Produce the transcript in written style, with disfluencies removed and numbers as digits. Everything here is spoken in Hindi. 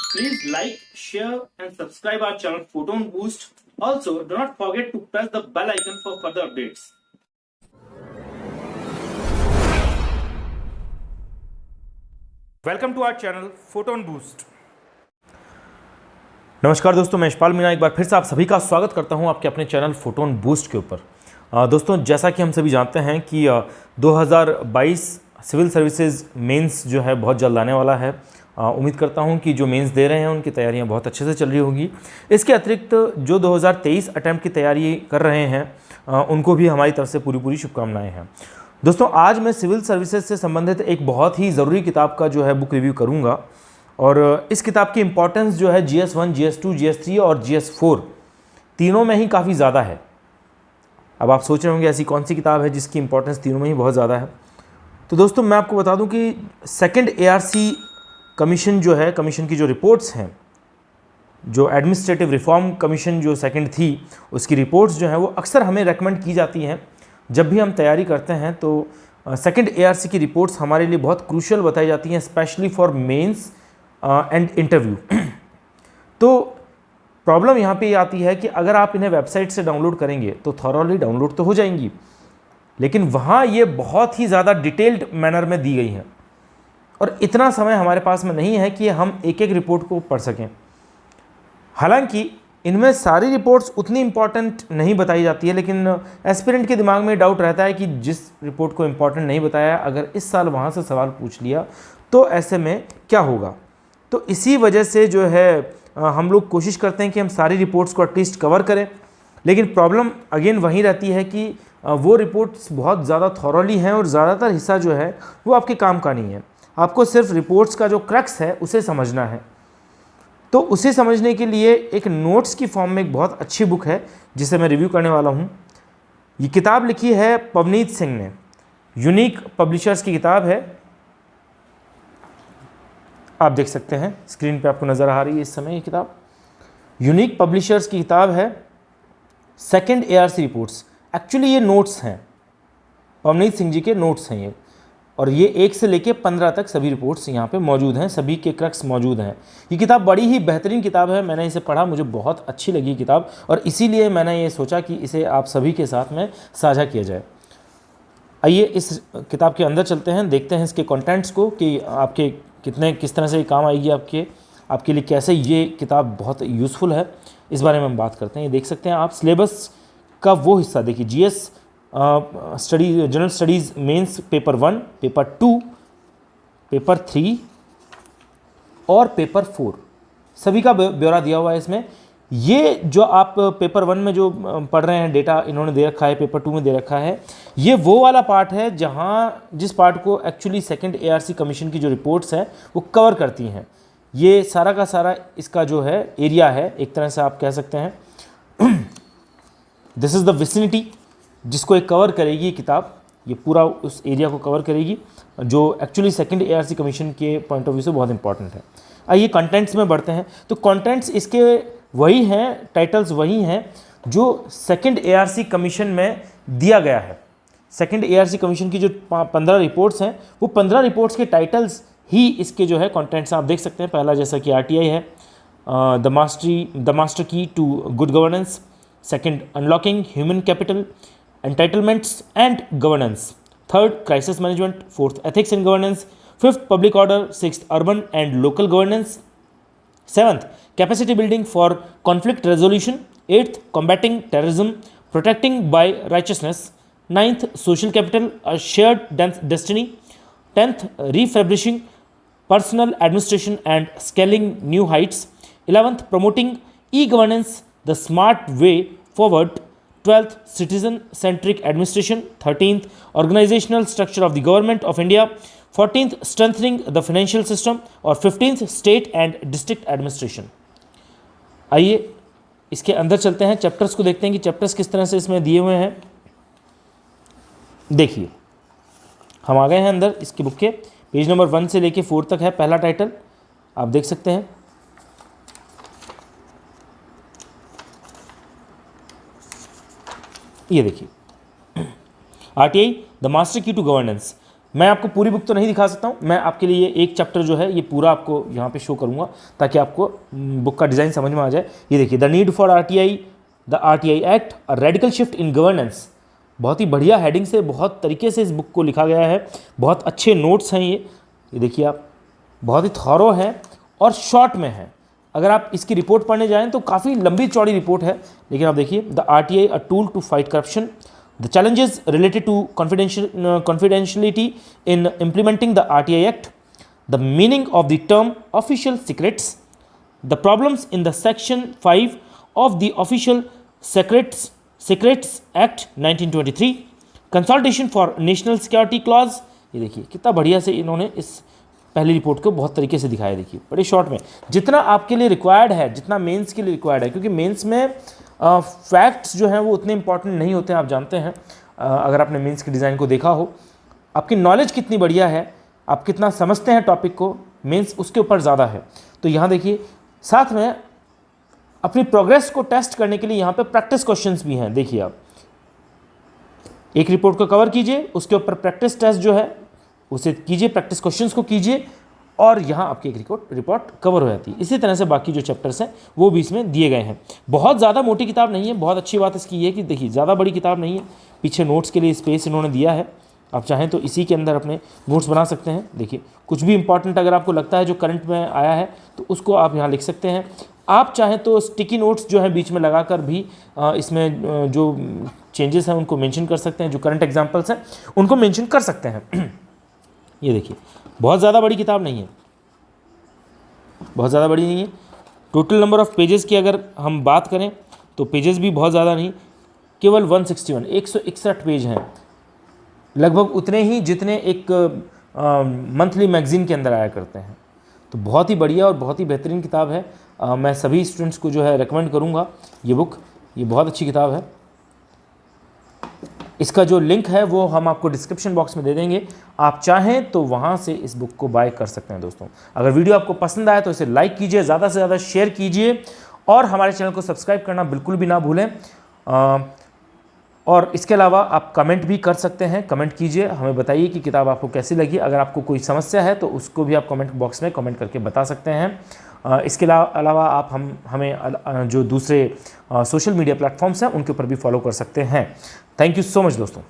Please like, share and subscribe our channel Photon Boost. Also, do not forget to press the bell icon for further updates. Welcome to our channel Photon Boost. नमस्कार दोस्तों, मैं यशपाल मीणा एक बार फिर से आप सभी का स्वागत करता हूं आपके अपने चैनल फोटोन बूस्ट के ऊपर। दोस्तों, जैसा कि हम सभी जानते हैं कि 2022 सिविल सर्विसेज मेंस जो है बहुत जल्द आने वाला है। उम्मीद करता हूं कि जो मेंस दे रहे हैं उनकी तैयारियां बहुत अच्छे से चल रही होगी। इसके अतिरिक्त जो 2023 अटैम्प्ट की तैयारी कर रहे हैं उनको भी हमारी तरफ से पूरी शुभकामनाएँ हैं। दोस्तों, आज मैं सिविल सर्विसेज से संबंधित एक बहुत ही ज़रूरी किताब का जो है बुक रिव्यू करूँगा और इस किताब की इम्पॉर्टेंस जो है GS1, GS2, GS3 और GS4 तीनों में ही काफ़ी ज़्यादा है। अब आप सोच रहे होंगे ऐसी कौन सी किताब है जिसकी इम्पोर्टेंस तीनों में ही बहुत ज़्यादा है। तो दोस्तों, मैं आपको बता दूं कि सेकंड ARC कमीशन जो है, कमीशन की जो रिपोर्ट्स हैं, जो एडमिनिस्ट्रेटिव रिफॉर्म कमीशन जो सेकंड थी, उसकी रिपोर्ट्स जो हैं वो अक्सर हमें रेकमेंड की जाती हैं। जब भी हम तैयारी करते हैं तो सेकंड ARC की रिपोर्ट्स हमारे लिए बहुत क्रूशियल बताई जाती हैं, specially for mains and interview. तो प्रॉब्लम यहाँ पे आती है कि अगर आप इन्हें वेबसाइट से डाउनलोड करेंगे तो थॉरली डाउनलोड तो हो जाएंगी, लेकिन वहाँ ये बहुत ही ज़्यादा डिटेल्ड मैनर में दी गई हैं और इतना समय हमारे पास में नहीं है कि हम एक एक रिपोर्ट को पढ़ सकें। हालांकि इनमें सारी रिपोर्ट्स उतनी इम्पॉर्टेंट नहीं बताई जाती है, लेकिन एस्पिरेंट के दिमाग में डाउट रहता है कि जिस रिपोर्ट को इम्पॉर्टेंट नहीं बताया, अगर इस साल वहाँ से सवाल पूछ लिया तो ऐसे में क्या होगा। तो इसी वजह से जो है हम लोग कोशिश करते हैं कि हम सारी रिपोर्ट्स को एटलीस्ट कवर करें, लेकिन प्रॉब्लम अगेन वहीं रहती है कि वो रिपोर्ट्स बहुत ज़्यादा थॉरली हैं और ज़्यादातर हिस्सा जो है वो आपके काम का नहीं है। आपको सिर्फ रिपोर्ट्स का जो क्रक्स है उसे समझना है। तो उसे समझने के लिए एक नोट्स की फॉर्म में एक बहुत अच्छी बुक है जिसे मैं रिव्यू करने वाला हूँ। ये किताब लिखी है पवनीत सिंह ने, यूनिक पब्लिशर्स की किताब है। आप देख सकते हैं स्क्रीन पे आपको नज़र आ रही है इस समय ये किताब। यूनिक पब्लिशर्स की किताब है सेकंड ARC रिपोर्ट्स। एक्चुअली ये नोट्स हैं, पवनीत सिंह जी के नोट्स हैं ये, और ये 1 से लेके 15 तक सभी रिपोर्ट्स यहाँ पे मौजूद हैं, सभी के क्रक्स मौजूद हैं। ये किताब बड़ी ही बेहतरीन किताब है, मैंने इसे पढ़ा, मुझे बहुत अच्छी लगी किताब और इसीलिए मैंने ये सोचा कि इसे आप सभी के साथ में साझा किया जाए। आइए इस किताब के अंदर चलते हैं, देखते हैं इसके कंटेंट्स को कि आपके किस तरह से ये काम आएगी, आपके लिए कैसे ये किताब बहुत यूज़फुल है, इस बारे में हम बात करते हैं। ये देख सकते हैं आप सिलेबस का वो हिस्सा देखिए, GS study, general studies mains paper 1, paper 2, paper 3 और पेपर 4 सभी का ब्यौरा दिया हुआ है इसमें। ये जो आप पेपर 1 में जो पढ़ रहे हैं डेटा इन्होंने दे रखा है, पेपर 2 में दे रखा है, ये वो वाला पार्ट है जिस पार्ट को एक्चुअली सेकंड ARC कमीशन की जो रिपोर्ट्स हैं वो कवर करती हैं। ये सारा का सारा इसका जो है एरिया है, एक तरह से आप कह सकते हैं दिस इज़ द विसिनिटी जिसको एक कवर करेगी ये किताब। ये पूरा उस एरिया को कवर करेगी जो एक्चुअली सेकंड ARC कमीशन के पॉइंट ऑफ व्यू से बहुत इंपॉर्टेंट है। आइए कंटेंट्स में बढ़ते हैं। तो कंटेंट्स इसके वही हैं, टाइटल्स वही हैं जो सेकंड ARC कमीशन में दिया गया है। सेकंड ARC कमीशन की जो 15 रिपोर्ट्स हैं वो 15 रिपोर्ट्स के टाइटल्स ही इसके जो है कंटेंट्स आप देख सकते हैं। पहला जैसा कि RTI है, the master key to good governance, second unlocking human capital, entitlements and governance, third crisis management, fourth ethics in governance, fifth public order, sixth urban and local governance, seventh capacity building for conflict resolution, eighth combating terrorism, protecting by righteousness, ninth social capital, a shared destiny, 10th refurbishing personal administration and scaling new heights, 11th promoting e-governance the smart way forward, 12th citizen centric administration, 13th organizational structure of the government of India, 14th strengthening the financial system और 15th state and district administration. आइए इसके अंदर चलते हैं, चैप्टर्स को देखते हैं कि चैप्टर्स किस तरह से इसमें दिए हुए हैं। देखिए हम आ गए हैं अंदर इसकी बुक के, पेज नंबर 1 से लेके 4 तक है पहला टाइटल, आप देख सकते हैं। ये देखिए RTI the master key to governance, मैं आपको पूरी बुक तो नहीं दिखा सकता हूँ, मैं आपके लिए एक चैप्टर जो है ये पूरा आपको यहाँ पे शो करूँगा ताकि आपको बुक का डिज़ाइन समझ में आ जाए। ये देखिए, the need for RTI, the RTI act, a radical shift in governance. बहुत ही बढ़िया हेडिंग से, बहुत तरीके से इस बुक को लिखा गया है, बहुत अच्छे नोट्स हैं ये देखिए आप, बहुत ही थॉरो है और शॉर्ट में है। अगर आप इसकी रिपोर्ट पढ़ने जाएं तो काफ़ी लंबी चौड़ी रिपोर्ट है, लेकिन आप देखिए, the RTI a tool to fight corruption, the challenges related to confidentiality in implementing the RTI Act, the meaning of the term official secrets, the problems in the section 5 of the Official Secrets Act 1923, consultation for national security clause. ये देखिए कितना बढ़िया से इन्होंने इस पहली रिपोर्ट को बहुत तरीके से दिखाया। देखिए बड़े शॉर्ट में, जितना आपके लिए रिक्वायर्ड है, जितना मेंस के लिए रिक्वायर्ड है, क्योंकि मेंस में फैक्ट्स जो हैं वो उतने इंपॉर्टेंट नहीं होते हैं, आप जानते हैं। अगर आपने मेंस के डिज़ाइन को देखा हो, आपकी नॉलेज कितनी बढ़िया है, आप कितना समझते हैं टॉपिक को, मेंस उसके ऊपर ज़्यादा है। तो यहाँ देखिए, साथ में अपनी प्रोग्रेस को टेस्ट करने के लिए यहाँ पे प्रैक्टिस क्वेश्चंस भी हैं। देखिए आप एक रिपोर्ट को कवर कीजिए, उसके ऊपर प्रैक्टिस टेस्ट जो है उसे कीजिए, प्रैक्टिस क्वेश्चंस को कीजिए, और यहाँ आपकी एक रिपोर्ट कवर हो जाती है। इसी तरह से बाकी जो चैप्टर्स हैं वो भी इसमें दिए गए हैं। बहुत ज़्यादा मोटी किताब नहीं है। बहुत अच्छी बात इसकी ये है कि देखिए ज़्यादा बड़ी किताब नहीं है, पीछे नोट्स के लिए स्पेस इन्होंने दिया है। आप चाहें तो इसी के अंदर अपने नोट्स बना सकते हैं। देखिए कुछ भी इंपॉर्टेंट अगर आपको लगता है जो करंट में आया है तो उसको आप यहाँ लिख सकते हैं। आप चाहें तो स्टिकी नोट्स जो है बीच में लगाकर भी इसमें जो चेंजेस हैं उनको मेंशन कर सकते हैं, जो करंट एग्जांपल्स हैं उनको मेंशन कर सकते हैं। ये देखिए बहुत ज़्यादा बड़ी किताब नहीं है, बहुत ज़्यादा बड़ी नहीं है। टोटल नंबर ऑफ़ पेजेस की अगर हम बात करें तो पेजेस भी बहुत ज़्यादा नहीं, केवल 161 पेज हैं, लगभग उतने ही जितने एक मंथली मैगज़ीन के अंदर आया करते हैं। तो बहुत ही बढ़िया और बहुत ही बेहतरीन किताब है। मैं सभी स्टूडेंट्स को जो है रेकमेंड करूँगा ये बुक, ये बहुत अच्छी किताब है। इसका जो लिंक है वो हम आपको डिस्क्रिप्शन बॉक्स में दे देंगे, आप चाहें तो वहाँ से इस बुक को बाय कर सकते हैं। दोस्तों अगर वीडियो आपको पसंद आए तो इसे लाइक कीजिए, ज़्यादा से ज़्यादा शेयर कीजिए और हमारे चैनल को सब्सक्राइब करना बिल्कुल भी ना भूलें। और इसके अलावा आप कमेंट भी कर सकते हैं, कमेंट कीजिए, हमें बताइए कि किताब आपको कैसी लगी। अगर आपको कोई समस्या है तो उसको भी आप कमेंट बॉक्स में कमेंट करके बता सकते हैं। इसके अलावा आप हमें जो दूसरे सोशल मीडिया प्लेटफॉर्म्स हैं उनके ऊपर भी फॉलो कर सकते हैं। थैंक यू सो मच दोस्तों।